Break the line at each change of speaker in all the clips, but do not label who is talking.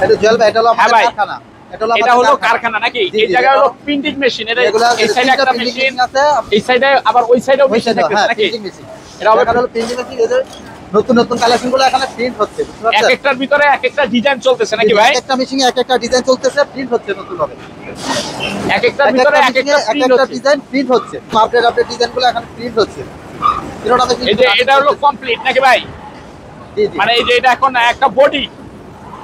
এটা জুয়েল ভাই, এটা হলো আমাদের কারখানা।
এটা হলো কারখানা নাকি? এই জায়গায় হলো প্রিন্টিং মেশিন। এই সাইডে একটা মেশিন আছে, এই সাইডে আবার ওই সাইডেও মেশিন থাকতেছে নাকি?
এটা হলো প্রিন্টিং মেশিন। এদের নতুন নতুন কালেকশন গুলো এখানে প্রিন্ট হচ্ছে,
এক একটার ভিতরে এক একটা ডিজাইন চলতেছে নাকি ভাই?
একটা মেশিনে এক একটা ডিজাইন চলতেছে, প্রিন্ট হচ্ছে নতুন ভাবে।
এক একটার ভিতরে এক একটা
ডিজাইন প্রিন্ট হচ্ছে, আপডেট ডিজাইন গুলো এখানে প্রিন্ট হচ্ছে।
এই যে এটা হলো কমপ্লিট নাকি ভাই? মানে এই যে এটা এখন একটা বডি,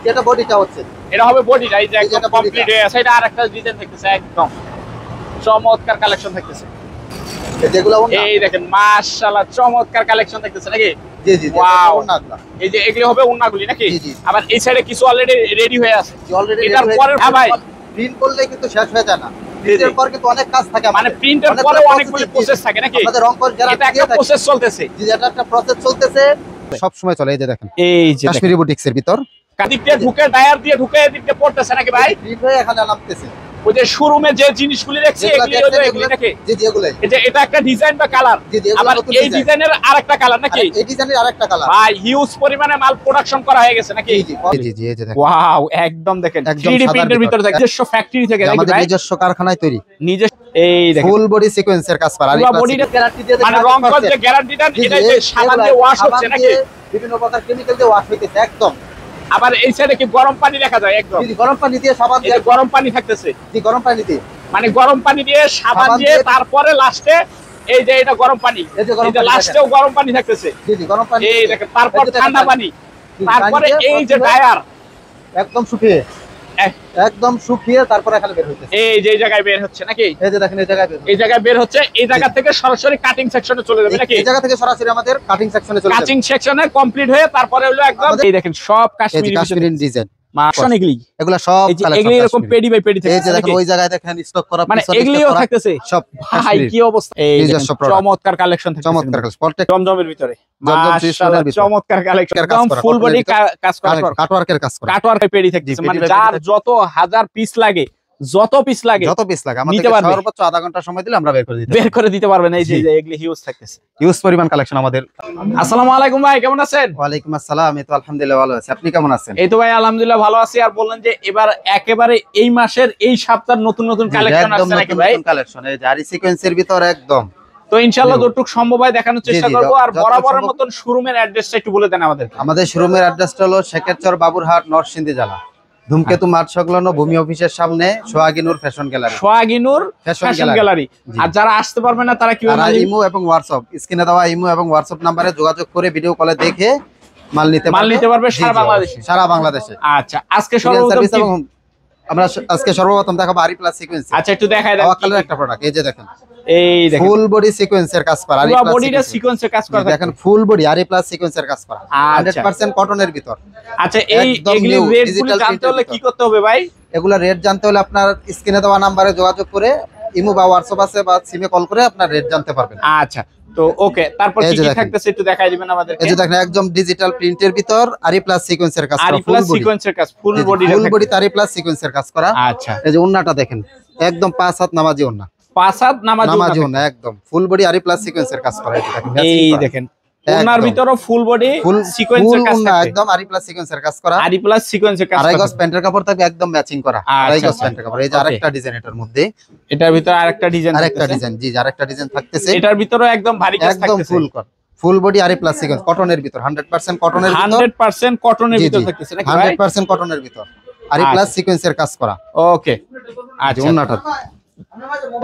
এটা বডিটা হচ্ছে,
এটা হবে বডিটা। এই যে একদম কমপ্লিট হয়ে আছে, এটা আরেকটা ডিজাইন থাকতেছে, একদম চমৎকার কালেকশন থাকতেছে।
যেগুলো
এই দেখেন মাশাআল্লাহ চমৎকার কালেকশন থাকতেছে নাকি?
জি জি,
ওয়াও। এই যে এগুলো হবে ওন্নাগুলি নাকি? আবার এই সাইডে কিছু অলরেডি রেডি হয়ে আছে। এটার পরে ভাই
প্রিন্ট করলে কিন্তু শেষ হয়ে যায় না, প্রিন্টের পর কিন্তু অনেক কাজ থাকে।
মানে প্রিন্টের পরে অনেকগুলো প্রসেস থাকে নাকি?
আমাদের রং করে যারা
এটা একটা প্রসেস চলতেছে।
জি, এটা একটা প্রসেস চলতেছে, সব সময় চলে। এই যে দেখেন,
এই যে
কাশ্মীরি বুটিক্সের ভিতর
কাদিক দিয়ে ঢুকে ডায়ার দিয়ে ঢুকে এদিক দিয়ে পড়তেছে নাকি ভাই?
প্রিন্ট হয়ে এখানে নামতেছে।
ওই যে শোরুমে যে জিনিসগুলি দেখছি এগুলি নাকি?
জি জি, এগুলাই।
এই যে এটা একটা ডিজাইন বা কালার, আবার এই ডিজাইনের আরেকটা কালার নাকি?
এই ডিজাইনের আরেকটা কালার।
ভাই হিউজ পরিমাণে মাল প্রোডাকশন করা হয়ে গেছে নাকি?
জি জি জি, এই যে দেখেন,
ওয়াও একদম দেখেন 3D প্রিন্টের ভিতরে থাকে, নিজস্ব ফ্যাক্টরি থেকে নাকি
আমাদের
ভাই?
নিজস্ব কারখানায় তৈরি,
নিজস্ব। এই দেখেন
ফুল বডি সিকোয়েন্সের কাজ করা,
পুরো বডিটা গ্যারান্টি দিয়ে, মানে রং কর যে গ্যারান্টি দেন, এটা যে সাবান দিয়ে ওয়াশ হচ্ছে নাকি?
বিভিন্ন প্রকার কেমিক্যাল দিয়ে ওয়াশ হইতেছে একদম।
আবার এই সাইডে কি গরম পানি দেখা যায়? একদম
জি, গরম পানি দিয়ে সাবান দিয়ে,
গরম পানি থাকতেছে।
জি, গরম পানি দিয়ে,
মানে গরম পানি দিয়ে সাবান দিয়ে, তারপরে লাস্টে এই যে এটা গরম পানি, এই যে লাস্টেও গরম পানি থাকতেছে।
জি জি, গরম পানি।
এই দেখেন, তারপর ঠান্ডা পানি, তারপরে এই যে ডায়ার
একদম শুকিয়ে তারপরে এখানে বের হইতেছে।
এই যে এই জায়গায় বের হচ্ছে নাকি?
এই যে দেখেন,
এই জায়গায় বের হচ্ছে, এই জায়গা থেকে সরাসরি কাটিং সেকশনে চলে যাবে নাকি?
এই জায়গা থেকে সরাসরি আমাদের কাটিং সেকশনে চলে যাবে।
কাটিং সেকশনে কমপ্লিট হয়ে তারপরে হলো একদম এই দেখেন সব কাশ্মীরি
ডিজাইন,
এগুলা
সব
এগুলি এরকম পেডি বাই পেডি থাকে।
এই যে দেখেন, ওই জায়গায় দেখেন স্টক করা,
মানে এগুলিও থাকতেছে
সব।
ভাই কি অবস্থা! এই চমৎকার কালেকশন থাকে,
চমৎকার কালেকশন,
জমজমের ভিতরে মাশাআল্লাহ চমৎকার কালেকশন, একদম ফুল বডি কাজ করা,
কাটওয়ার্কের কাজ করা,
কাটওয়ার্ক পেডি থাকতেছে। মানে যার যত হাজার পিস লাগে, যত পিস লাগে
আমাদের সর্বোচ্চ আধা ঘন্টা সময় দিলে আমরা বের করে দিতে
পারবেন। এই যে এগুলি হিউজ থাকতেছে,
হিউজ পরিমাণ কালেকশন আমাদের।
আসসালামু আলাইকুম ভাই, কেমন আছেন?
ওয়ালাইকুম আসসালাম, আমি তো আলহামদুলিল্লাহ ভালো আছি, আপনি কেমন আছেন?
এই তো ভাই আলহামদুলিল্লাহ ভালো আছি। আর বললেন যে এবার একেবারে এই মাসের এই সপ্তাহের নতুন নতুন কালেকশন আসছে নাকি ভাই?
নতুন কালেকশন, এই জারি সিকোয়েন্সের ভিতর একদম।
তো ইনশাআল্লাহ যতটুকু সম্ভব হয় দেখানোর চেষ্টা করব। আর বরাবরের মতন শোরুমের অ্যাড্রেসটা একটু বলে দেন আমাদের।
আমাদের শোরুমের অ্যাড্রেসটা হলো শেখেরচর বাবুরহাট, নরসিংদী জেলা, ধূমকেতু মাঠ সংলগ্ন ভূমি অফিসের সামনে, Sohaginur fashion gallery.
Sohaginur fashion gallery. আর যারা আসতে পারবে না তারা কিভাবে?
ইমো এবং হোয়াটসঅ্যাপ, স্ক্রিনে দেওয়া ইমো এবং হোয়াটসঅ্যাপ নম্বরে যোগাযোগ করে ভিডিও কলে দেখে মাল নিতে পারবে সারা বাংলাদেশে।
আচ্ছা, আজকে
সর্বপ্রথম দেখাবো আরি প্লাস সিকোয়েন্স।
আচ্ছা, একটু দেখাই দাও
একটা প্রোডাক্ট। এই যে দেখেন,
এই দেখেন
ফুল বডি সিকোয়েন্সের কাজ করা,
পুরো বডিটা সিকোয়েন্সের কাজ করা,
দেখেন ফুল বডি আরি প্লাস সিকোয়েন্সের কাজ করা, 100% কটনের ভিতর।
আচ্ছা, এইগুলি রেটগুলো জানতে হলে কি করতে হবে ভাই?
এগুলা রেট জানতে হলে আপনার স্ক্রিনে দেওয়া নম্বরে যোগাযোগ করে, ইমো বা হোয়াটসঅ্যাপ আছে বা সিমে কল করে আপনার রেট জানতে পারবেন।
আচ্ছা, তো ওকে, তারপর কি কি থাকতেছে একটু দেখাই দিবেন আমাদেরকে।
এই যে দেখেন, একদম ডিজিটাল প্রিন্টের ভিতর আরি প্লাস সিকোয়েন্সের কাজ করা,
আরি প্লাস সিকোয়েন্সের কাজ, ফুল বডি
আরি প্লাস সিকোয়েন্সের কাজ করা।
আচ্ছা,
এই যে ওন্নাটা দেখেন, একদম 5 হাত নামাজি ওন্না,
5 হাত নামাজি
ওন্না, একদম ফুল বডি আরি প্লাস সিকোয়েন্সের কাজ করা।
এই দেখেন ওন্নার ভিতরও ফুল বডি সিকোয়েন্সের কাজ করা,
একদম আরি প্লাস সিকোয়েন্সের কাজ করা,
আরি প্লাস সিকোয়েন্সের কাজ করা।
আড়াই গজ প্যান্টের কাপড় থাকবে একদম ম্যাচিং করা, আড়াই গজ প্যান্টের কাপড়। এই যে আরেকটা ডিজাইন এটার মধ্যে,
এটার ভিতরে আরেকটা ডিজাইন
জি আরেকটা ডিজাইন থাকতেছে।
এটার ভিতরে একদম ভারী কাজ থাকতেছে,
একদম ফুল বডি আরি প্লাস সিকোয়েন্স কটনের ভিতর, 100% কটনের ভিতর,
100% কটনের ভিতর থাকতেছে নাকি ভাই?
100% কটনের ভিতর আরি প্লাস সিকোয়েন্সের কাজ করা।
ওকে, আচ্ছা, ওন্নাটা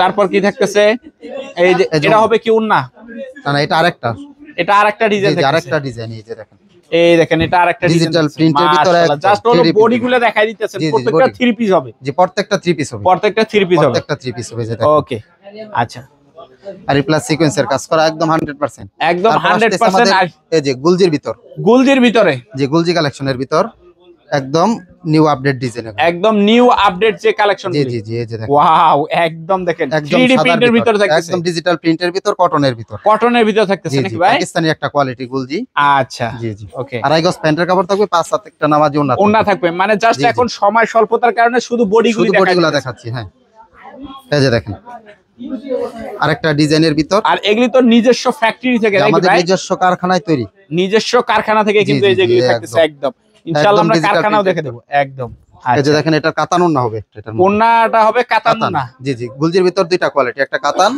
তারপর কি থাকতেছে? এই যে এটা হবে কি ওন্না?
না, এটা আরেকটা
ডিজাইন থাকতেছে,
আরেকটা ডিজাইন। এই যে দেখেন,
এই দেখেন এটা আরেকটা
ডিজিটাল প্রিন্টের ভিতরে
জাস্ট হলো বডিগুলো দেখাই দিতেছেন। প্রত্যেকটা 3 পিস হবে,
জি প্রত্যেকটা 3 পিস হবে,
প্রত্যেকটা 3 পিস হবে।
যে দেখেন,
ওকে, আচ্ছা,
আরি প্লাস সিকোয়েন্সের কাজ করা একদম 100%,
একদম 100%।
এই যে গুলজির ভিতরে, যে গুলজি কালেকশনের ভিতর একদম নিউ আপডেট ডিজাইন,
একদম নিউ আপডেট যে কালেকশন।
জি জি জি, এই যে দেখেন,
ওয়াও একদম দেখেন 3D প্রিন্টের ভিতর থাকতেছে,
একদম ডিজিটাল প্রিন্টের ভিতর কটনের ভিতর
থাকতেছে নাকি ভাই?
পাকিস্তানি একটা কোয়ালিটি গুলজি।
আচ্ছা,
জি জি, ওকে। আড়াই গজ প্যান্টের কাপড় থাকবে, 5 হাত একটা নামাজি ওন্না
থাকবে। মানে জাস্ট এখন সময় স্বল্পতার কারণে শুধু বডিগুলো
দেখাচ্ছি। হ্যাঁ, এই যে দেখেন আরেকটা ডিজাইনের ভিতর।
আর এগুলি তো নিজস্ব ফ্যাক্টরি থেকে,
আমাদের নিজস্ব কারখানায় তৈরি,
নিজস্ব কারখানা থেকে কিন্তু এই যেগুলি থাকতেছে একদম। ইনশাআল্লাহ আমরা
digital
কারখানাও
printed।
দেখে দেব একদম।
এই যে
আচ্ছা,
দেখেন এটা কাতান ওন্না হবে, এটার মধ্যে।
ওন্নাটা হবে কাতান
কাতান।
ওন্না,
জি জি, গুলজির ভিতর দুইটা কোয়ালিটি, একটা কাতান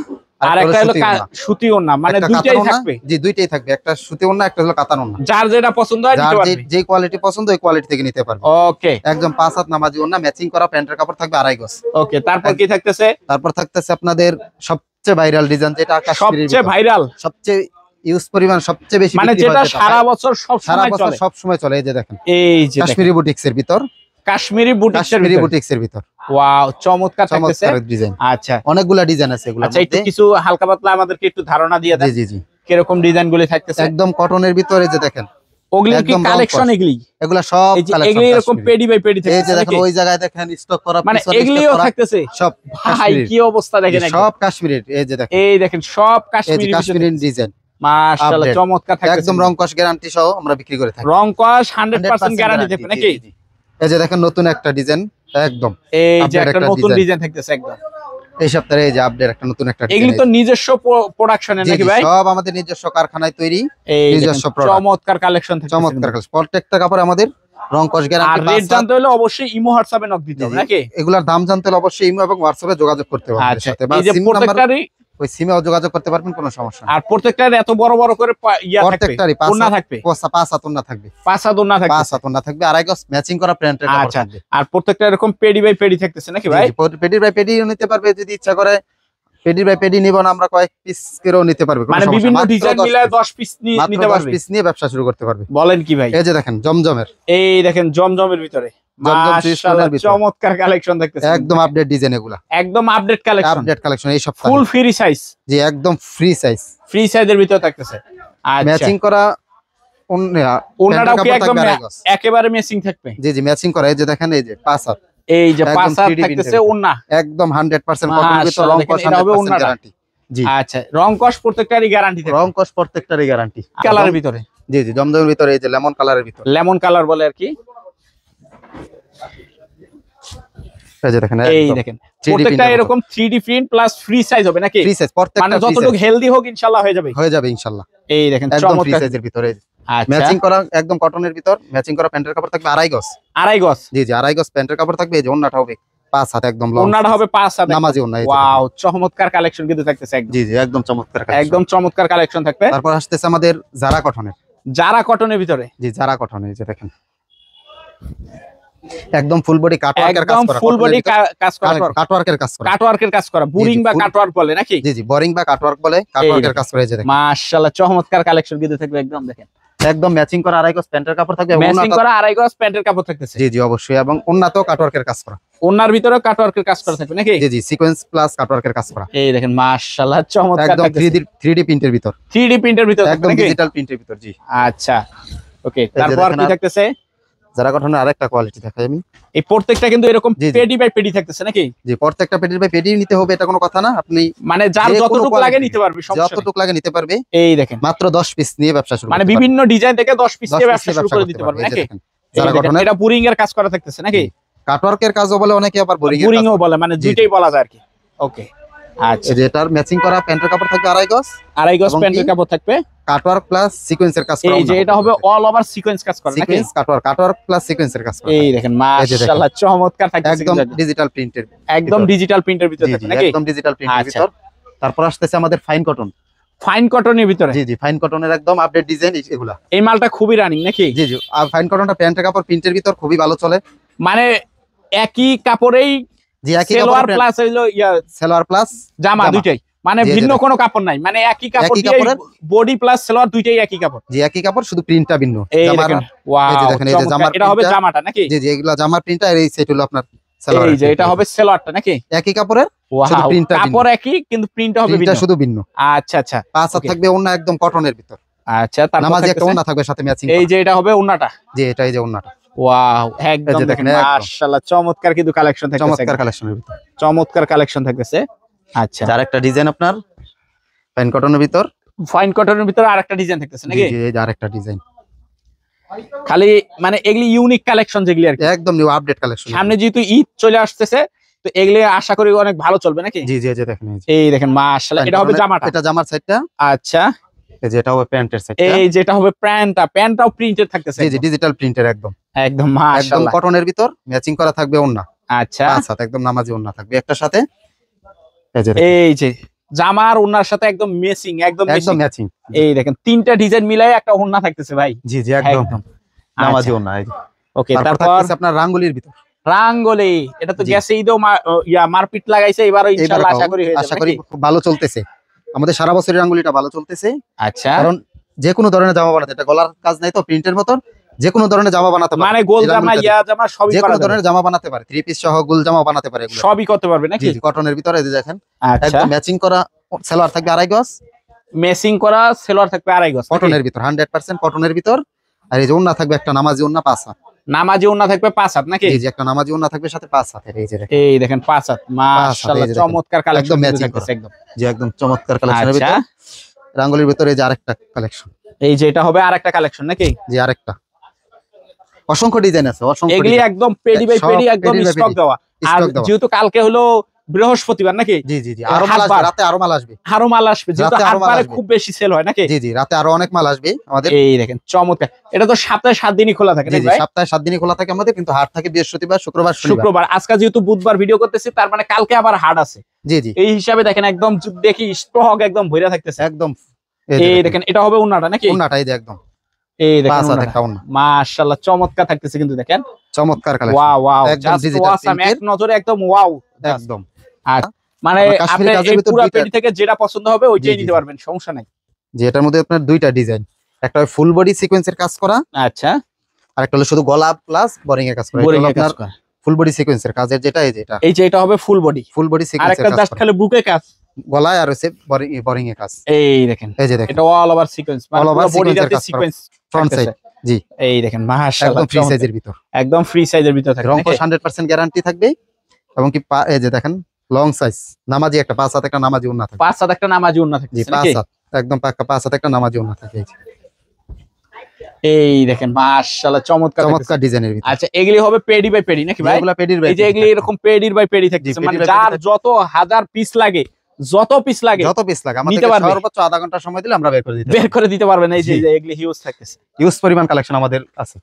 আর একটা হলো
সুতি ওন্না।
সুতি ওন্না, মানে
একটা
দুইটাই
কাতান ওন্না,
থাকবে।
জি দুইটাই থাকবে, একটা সুতি ওন্না একটা হলো কাতান ওন্না।
যার যেটা পছন্দ হয়
যার
নিতে পারবে।
যে কোয়ালিটি পছন্দ ওই কোয়ালিটি থেকে নিতে পারবে।
ওকে
একদম 5 হাত নামাজি ওন্না, ম্যাচিং করা প্যান্টের কাপড় থাকবে 2.5 গজ।
ওকে, তারপর কি থাকতেছে?
তারপর থাকতেছে আপনাদের সবচেয়ে ভাইরাল ডিজাইন, যেটা কাশ্মীরি,
সবচেয়ে ভাইরাল,
সবচেয়ে ইউজ পরিমাণ সবচেয়ে বেশি
মানে
বিক্রি হয়,
যেটা
যেটা
সারা বছর সব
সারা
সময়
বছর
চলে।
সব সময় চলে। এই যে দেখেন
এই যে
কাশ্মীরি বুটিক্সের ভিতর,
কাশ্মীরি বুটিক্সের
কাশ্মীরি
ভিতর।
বুটিক্সের ভিতর
ওয়াও, চমৎকার থাকতেছে।
চমৎকার ডিজাইন,
আচ্ছা
অনেকগুলা ডিজাইন আছে এগুলোর
আচ্ছা, একটু
মধ্যে।
কিছু হালকা পাতলা আমাদেরকে একটু ধারণা দিয়ে
জি
দেন
জি জি,
কিরকম ডিজাইন গুলি থাকতেছে।
একদম কটনের ভিতরে, যে দেখেন
ওগুলি কি
একদম রং
কালেকশন?
কস।
এগুলি
এগুলা সব
এই যে
কালেকশন
এগুলি এরকম পেডি বাই পেডি
এই যে
থাকতেছে
দেখেন
নাকি?
ওই জায়গায় দেখেন স্টক করা,
মানে
পিছনে
এগুলিও
stock করা,
থাকতেছে।
সব
ভাই
কাশ্মীরি।
কি অবস্থা দেখেন একদম।
সব কাশ্মীরি। এই যে দেখেন,
এই দেখেন সব
এই যে
কাশ্মীরি
কাশ্মীরি ডিজাইন,
মাশাআল্লাহ
update।
চমৎকার থাকতেছে।
একদম রং কস গ্যারান্টি সহ আমরা বিক্রি করে থাকি।
রং কস 100% গ্যারান্টি থাকবে
জি,
নাকি?
জি, জি। এই যে দেখেন নতুন একটা ডিজাইন, একদম
এই যে
update
একটা নতুন
design।
ডিজাইন থাকতেছে একদম।
এই সপ্তাহে এই যে আপডেট একটা নতুন একটা
এগুলি
ডিজাইন,
তো নিজস্ব প্রোডাকশনের
জি
নাকি
জি,
ভাই?
সব আমাদের নিজস্ব কারখানায় তৈরি,
এই
নিজস্ব
দেখেন,
product।
চমৎকার কালেকশন থাকতেছে।
চমৎকার কাজ, প্রত্যেকটা কাপড় আমাদের রং কস
আর
গ্যারান্টি।
রেট জানতে হলে অবশ্যই ইমো হোয়াটসঅ্যাপে নক দিতে হবে নাকি?
এগুলার দাম জানতে হলে অবশ্যই ইমো এবং হোয়াটসঅ্যাপে যোগাযোগ করতে হবে আমাদের
আচ্ছা,
সাথে, বা
এই যে
সিম নাম্বার
প্রত্যেকটারই,
ওই সিমেও যোগাযোগ করতে পারবেন, কোনো সমস্যা নেই।
আর প্রত্যেকটার এত বড় বড় করে ইয়া থাকবে,
প্রত্যেকটারই
ওন্না থাকবে,
5 হাত ওন্না থাকবে,
5 হাত ওন্না থাকবে।
5 হাত ওন্না থাকবে, 2.5 গজ ম্যাচিং করা প্যান্টের কাপড়
আচ্ছা,
থাকবে।
আর প্রত্যেকটা এরকম পেডি বাই পেডি থাকতেছে নাকি ভাই?
পেডি বাই পেডি নিতে পারবে, যদি ইচ্ছা করে পেডি বাই পেডি নিব না আমরা, কয়েক পিস করেও নিতে পারবে, কোনো
মানে
সমস্যা
বিভিন্ন
না। মাত্র
ডিজাইন
10
মিলায়
piece,
10 পিস
মাত্র
নিতে
10
পারবে।
পিস নিয়ে ব্যবসা শুরু করতে পারবে।
বলেন কি ভাই?
এই যে দেখেন জমজমের,
এই দেখেন জমজমের ভিতরে
জমজম
মাশাআল্লাহ
ভিতরে
চমৎকার কালেকশন দেখতেছেন।
একদম আপডেট ডিজাইন, এগুলা
একদম আপডেট কালেকশন,
আপডেট কালেকশন এই সপ্তাহে।
ফুল ফ্রি সাইজ,
জি একদম ফ্রি সাইজ,
ফ্রি সাইজের ভিতরে থাকতেছে। আচ্ছা,
ম্যাচিং করা
ওন্নাটাও কি
প্যান্টের কাপড়
একদম
থাকবে 2.5 গজ।
একেবারে ম্যাচিং থাকবে?
জি জি, ম্যাচিং করা। এই যে দেখেন এই যে 5 হাত,
এই যে
একদম
5 হাত
3D
থাকতেছে
printed।
ওন্না।
একদম 100% কটনের ভিতর,
মাশাআল্লাহ,
রং
দেখেন
কস
এটা হবে
100%
ওন্নাটা।
গ্যারান্টি। জি,
আচ্ছা, রং কস প্রত্যেকটারই গ্যারান্টি থাকবে।
রং কস প্রত্যেকটারই গ্যারান্টি।
কালারের ভিতরে,
জি জি, জমজমের ভিতরে এই যে লেমন কালারের ভিতর,
লেমন কালার বলে আর কি।
এই যে দেখেন
এই
একদম
দেখেন
3D
প্রত্যেকটা
printed
এরকম 3D print plus free size হবে নাকি?
ফ্রি সাইজ,
মানে
প্রত্যেকটা
যতটুকু হেলদি হোক ইনশাআল্লাহ হয়ে যাবে।
হয়ে যাবে ইনশাআল্লাহ।
এই দেখেন
একদম ফ্রি
চমৎকার।
সাইজের ভিতরে
আচ্ছা,
ম্যাচিং করা, একদম কটনের ভিতর ম্যাচিং করা প্যান্টের কাপড় থাকবে 2.5 গজ।
2.5 গজ
জি জি, 2.5 গজ প্যান্টের কাপড় থাকবে। এই যে ওন্নাটা হবে 5 হাত, একদম লং,
ওন্নাটা হবে 5 হাত
নামাজি ওন্না। এই যে
ওয়াও, চমৎকার কালেকশন কিন্তু থাকতেছে একদম।
জি জি, একদম চমৎকার কালেকশন।
একদম চমৎকার কালেকশন থাকবে।
তারপর আসতেছে আমাদের জারা কটনের,
যারা কটনের ভিতরে,
জি জারা কটন। এই যে দেখেন একদম ফুল বডি কাটওয়ার্কের কাজ
একদম
করা,
ফুল বডি কাজ করা,
কাটওয়ার্কের কাজ করা।
কাটওয়ার্কের কাজ করা, বুরিং বা
full-
কাটওয়ার্ক বলে নাকি?
জি জি, বোরিং বা কাটওয়ার্ক বলে, কাটওয়ার্কের কাজ করে। এই যে দেখেন
মাশাআল্লাহ চমৎকার কালেকশন কিন্তু থাকবে একদম। দেখেন
একদম ম্যাচিং করা 2.5 গজ প্যান্টের কাপড় থাকবে, এবং
ম্যাচিং
ওন্নাটা-
করা 2.5 গজ প্যান্টের কাপড় থাকতেছে।
জি জি অবশ্যই, এবং ওন্নাতেও কাটওয়ার্কের কাজ করা।
ওন্নার ভিতরে কাটওয়ার্কের কাজ করা থাকবে নাকি?
জি জি, সিকোয়েন্স প্লাস কাটওয়ার্কের কাজ করা।
এই দেখেন মাশাআল্লাহ চমৎকার
একদম
থাকতেছে।
3D প্রিন্টের ভিতর,
3D প্রিন্টের ভিতরে থাকবে
একদম
নাকি?
ডিজিটাল প্রিন্টের ভিতর। জি,
আচ্ছা ওকে,
যে
তারপর
দেখেন
কি
আর-
থাকতেছে?
যারা গঠনের আরেকটা কোয়ালিটি দেখাই আমি।
এই প্রত্যেকটা কিন্তু এরকম
জি, জি।
পেডি বাই পেডি থাকতেছে নাকি?
জি, প্রত্যেকটা পেডির বাই পেডি নিতে হবে এটা কোনো কথা না, আপনি
মানে যার
যে কোনো
যতটুকু লাগে
quality,
নিতে পারবে, সমস্যা নেই।
যতটুকু লাগে নিতে পারবে।
এই দেখেন
মাত্র 10 পিস নিয়ে ব্যবসা শুরু
মানে
করতে পারবে।
বিভিন্ন ডিজাইন থেকে 10 পিস
10
দিয়ে
piece
ব্যবসা
নিয়ে
শুরু
ব্যবসা
করে
করতে
দিতে পারবে
এই যে
নাকি?
দেখেন,
এই
যারা
দেখেন,
গঠনের
এটা বুরিং এর কাজ করা থাকতেছে নাকি?
কাটওয়ার্কের কাজও বলে অনেকে, আবার বোরিং
বুরিং ও বলে, মানে
জি,
দুইটাই বলা যায় আর কি। ওকে আচ্ছা,
এই যে এটার ম্যাচিং করা প্যান্টের কাপড় থাকবে 2.5 গজ,
2.5 গজ
এবং
প্যান্টের
কি?
কাপড় থাকবে।
কাটওয়ার্ক প্লাস সিকোয়েন্সের কাজ করা।
এই যে এটা হবে অল ওভার সিকোয়েন্স কাজ করা নাকি?
সিকোয়েন্স কাটওয়ার্ক প্লাস সিকোয়েন্সের কাজ করা।
এই দেখেন
এই যে দেখেন।
মাশাআল্লাহ চমৎকার থাকতেছে
একদম
কিন্তু।
ডিজিটাল প্রিন্টের,
একদম ডিজিটাল প্রিন্টের ভিতরে
জি জি,
থাকবে নাকি?
একদম ডিজিটাল প্রিন্টের
আচ্ছা।
ভিতর। তারপর আসতেছে আমাদের ফাইন কটন।
ফাইন কটনের ভিতরে,
জি জি, ফাইন কটনের একদম আপডেট ডিজাইন এগুলা।
এই মালটা খুবই রানিং নাকি?
জি জি, আর ফাইন কটনটা প্যান্টের কাপড় প্রিন্টের ভিতর খুবই ভালো চলে।
মানে একই কাপড়েই
জি, একই
সালোয়ার
কাপড়
প্লাস হইলো ইয়া
সালোয়ার প্লাস
জামা দুইটাই, মানে
জি, জি,
ভিন্ন
দেখেন।
কোনো কাপড় নাই, মানে একই কাপড়
একই
দিয়ে
কাপড়ের-
বডি প্লাস সালোয়ার দুইটাই একই কাপড়।
জি, একই কাপড়, শুধু প্রিন্টটা ভিন্ন।
এই
জামার-
দেখেন ওয়াও,
এই যে দেখেন, এই যে জামার
এটা হবে
printটা-
জামাটা নাকি?
জি জি, এগুলা জামার প্রিন্টটা, আর এই সেট হলো আপনার সালোয়ার।
এই যে এটা হবে সালোয়ারটা নাকি?
একই কাপড়ের, শুধু
ওয়াও,
প্রিন্টটা ভিন্ন।
কাপড় একই কিন্তু প্রিন্টটা হবে
প্রিন্টটা
ভিন্ন।
শুধু ভিন্ন।
আচ্ছা আচ্ছা
5 হাত
Okay.
থাকবে, ওন্না একদম কটনের ভিতর।
আচ্ছা, তারপর
নামাজি একটা
থাকতেছে-
ওন্না থাকবে সাথে ম্যাচিং।
এই যে এটা হবে ওন্নাটা।
জি, এটা এই যে ওন্নাটা,
ওয়াও, একদম
এই যে
দেখেন
দেখেন, একদম।
মাশাআল্লাহ চমৎকার কিন্তু কালেকশন থাকতেছে,
চমৎকার
একদম।
কালেকশনের ভিতর।
চমৎকার কালেকশন থাকতেছে। আচ্ছা,
যার একটা ডিজাইন আপনার ফাইন কটনের ভিতর।
ফাইন কটনের ভিতরে আরেকটা ডিজাইন থাকতেছে
জি
নাকি?
জি, এই যে আরেকটা ডিজাইন,
খালি মানে এগুলি ইউনিক কালেকশন যেগুলি আর কি।
একদম নিউ আপডেট কালেকশন।
সামনে যেহেতু ঈদ চলে আসতেছে, তো এগুলি আশা করি অনেক ভালো চলবে নাকি?
জি জি, এই যে দেখেন, এই যে
এই দেখেন মাশাআল্লাহ, এটা হবে জামাটা।
এটা জামার সাইডটা,
আচ্ছা,
এই যে এটা হবে প্যান্টের সাইডটা।
এই যেটা হবে প্যান্টটাও প্রিন্টেড থাকতেছে
জি জি,
একদম।
ডিজিটাল প্রিন্টের একদম।
একদম
একদম
মাশাআল্লাহ।
কটনের ভিতর ম্যাচিং করা থাকবে ওন্না,
আচ্ছা
5 হাত একদম নামাজি ওন্না থাকবে একটার সাথে।
এই যে জামার ওন্নার সাথে একদম ম্যাচিং, একদম
একদম ম্যাচিং।
এই দেখেন তিনটা ডিজাইন মিলাই একটা ওন্না থাকতেছে ভাই।
জি জি একদম নামাজি ওন্না।
ওকে,
তারপর
তারপর
আপনার রাঙ্গুলির ভিতর
রাঙ্গলি, এটা তো গেছে ঈদও মারপিট লাগাইছে, এবারও ইনশাআল্লাহ আশা করি হয়ে যাবে।
আশা করি খুব ভালো চলতেছে আমাদের সারা বছরের রাঙ্গুলিটা ভালো চলতেছে।
আচ্ছা,
কারণ যে কোনো ধরনের জামা বানাতে, এটা গলার কাজ নাই তো প্রিন্টের মতন, যে কোনো ধরনের জামা বানাতে পারে,
মানে গোল জামা ইয়া জামা সবই
যে
করা
কোনো
যাবে,
ধরনের জামা বানাতে পারে, 3 পিস সহ গোল জামা বানাতে পারে, এগুলো
সবই করতে পারবে নাকি?
জি জি কটনের ভিতরে এই যে দেখেন
আচ্ছা,
একদম ম্যাচিং করা সালোয়ার থাকবে 2.5 গজ,
ম্যাচিং করা সেলোয়ার থাকবে 2.5 গজ
কটনের ভিতর 100% কটনের ভিতর। আর এই যে ওন্না থাকবে একটা নামাজি ওন্না 5 হাত,
নামাজি ওন্না থাকবে 5 হাত নাকি?
জি জি একটা নামাজি ওন্না থাকবে সাথে 5 হাতের। এই যে
এই দেখেন 5 হাত, মাশাআল্লাহ
এই যে দেখেন।
চমৎকার কালেকশন
একদম ম্যাচিং
দেখতেছে একদম।
জি একদম চমৎকার কালেকশনের
আচ্ছা,
ভিতর রাঙ্গুলির ভিতরে যে আরেকটা কালেকশন,
এই যে এটা হবে আরেকটা কালেকশন নাকি?
জি আরেকটা অসংখ্য ডিজাইন আছে, অসংখ্য
এগুলি
ডিজাইন।
একদম পেডি বাই
সব
পেডি একদম
পেডি বাই
স্টক
পেডি,
দেওয়া। আর
স্টক দেওয়া।
যেহেতু কালকে হলো বৃহস্পতিবার নাকি?
জি জি জি আরো মাল আসবে, রাতে আরো মাল আসবে,
আরো মাল আসবে, যেহেতু
রাতে আরো মাল
হাটবারে
আসবে।
খুব বেশি সেল হয় নাকি?
জি জি রাতে আরো অনেক মাল আসবে আমাদের।
এই দেখেন চমৎকার, এটা তো সপ্তাহে 7 দিনই খোলা থাকে
জি
নাকি
জি
ভাই?
সপ্তাহে 7 দিনই খোলা থাকে আমাদের, কিন্তু হাট থাকে বৃহস্পতিবার, শুক্রবার, শনিবার।
শুক্রবার, আজকে যেহেতু বুধবার ভিডিও করতেছি, তার মানে কালকে আবার হাট আছে।
জি জি
এই হিসাবে দেখেন একদম দেখি স্টক একদম ভরে থাকতেছে।
একদম
এই দেখেন এটা হবে উন্নাটা নাকি?
ওন্নাটা এই যে একদম
এই দেখেন
5 হাত
উন্নাটা।
একটা ওন্না,
মাশাআল্লাহ চমৎকার থাকতেছে কিন্তু দেখেন।
চমৎকার কালেকশন,
ওয়াও ওয়াও,
একদম
জাস্ট
ডিজিটাল
অসাম, এক
প্রিন্টের,
নজরে একদম ওয়াও।
একদম
মানে
আবার কাশ্মীরি
আপনি
কাজের
এই
ভিতর
পুরো
দুইটা-
পেটি থেকে যেটা পছন্দ হবে
জি,
ওইটাই
জি,
নিতে
জি।
পারবেন, সমস্যা নাই।
যে এটার মধ্যে আপনার দুইটা ডিজাইন, একটা ফুল বডি সিকোয়েন্সের কাজ করা,
আচ্ছা,
আর একটা হলো শুধু গলা প্লাস বোরিং এর কাজ করা।
বোরিং
এটা
এর কাজ
আপনার
করা।
ফুল বডি সিকোয়েন্সের কাজের যেটা, এই যে এটা
এই যে এটা হবে ফুল বডি,
ফুল বডি
আর
সিকোয়েন্সের
একটা
কাজ
জাস্ট
করা,
খালি বুকে কাজ।
গলায় আর হচ্ছে বোরিং এর কাজ।
এই দেখেন
এই যে দেখেন
এটা অল ওভার সিকোয়েন্স, মানে
All over
পুরো
sequence এর
বডিটাতে
কাজ করা।
সিকোয়েন্স
ফ্রন্ট সাইড জি
এই দেখেন মাশাআল্লাহ
একদম ফ্রি
চমৎকার।
সাইজের ভিতর,
একদম ফ্রি সাইজের ভিতর থাকে
রং
নাকি?
কস 100% গ্যারান্টি থাকবে। এবং কি এই যে দেখেন লং সাইজ নামাজি একটা 5 হাত একটা নামাজি ওন্না থাকে।
5 হাত একটা নামাজি ওন্না
জি
থাকতেছে
5
নাকি?
হাত একদম পাক্কা 5 হাত একটা নামাজি ওন্না থাকে। এই যে
এই দেখেন মাশাআল্লাহ চমৎকার থাকতেছে।
চমৎকার ডিজাইনের ভিতর।
আচ্ছা, এগুলি হবে পেডি বাই পেডি নাকি ভাই?
এগুলা পেডির
এই যে এগুলি এরকম পেডির বাই পেডি থাকতেছে,
জি,
মানে
পেডি বাই
যার
পেডি
যত হাজার পিস লাগে, যত পিস লাগে
যত পিস লাগে
নিতে
আমাদের
পারবে।
সর্বোচ্চ আধা ঘন্টা সময় দিলে আমরা বের করে দিতে
বের করে দিতে পারবেন। এই যে
জি।
এগুলি হিউজ থাকতেছে।
ইউজ পরিমাণ কালেকশন আমাদের আছে।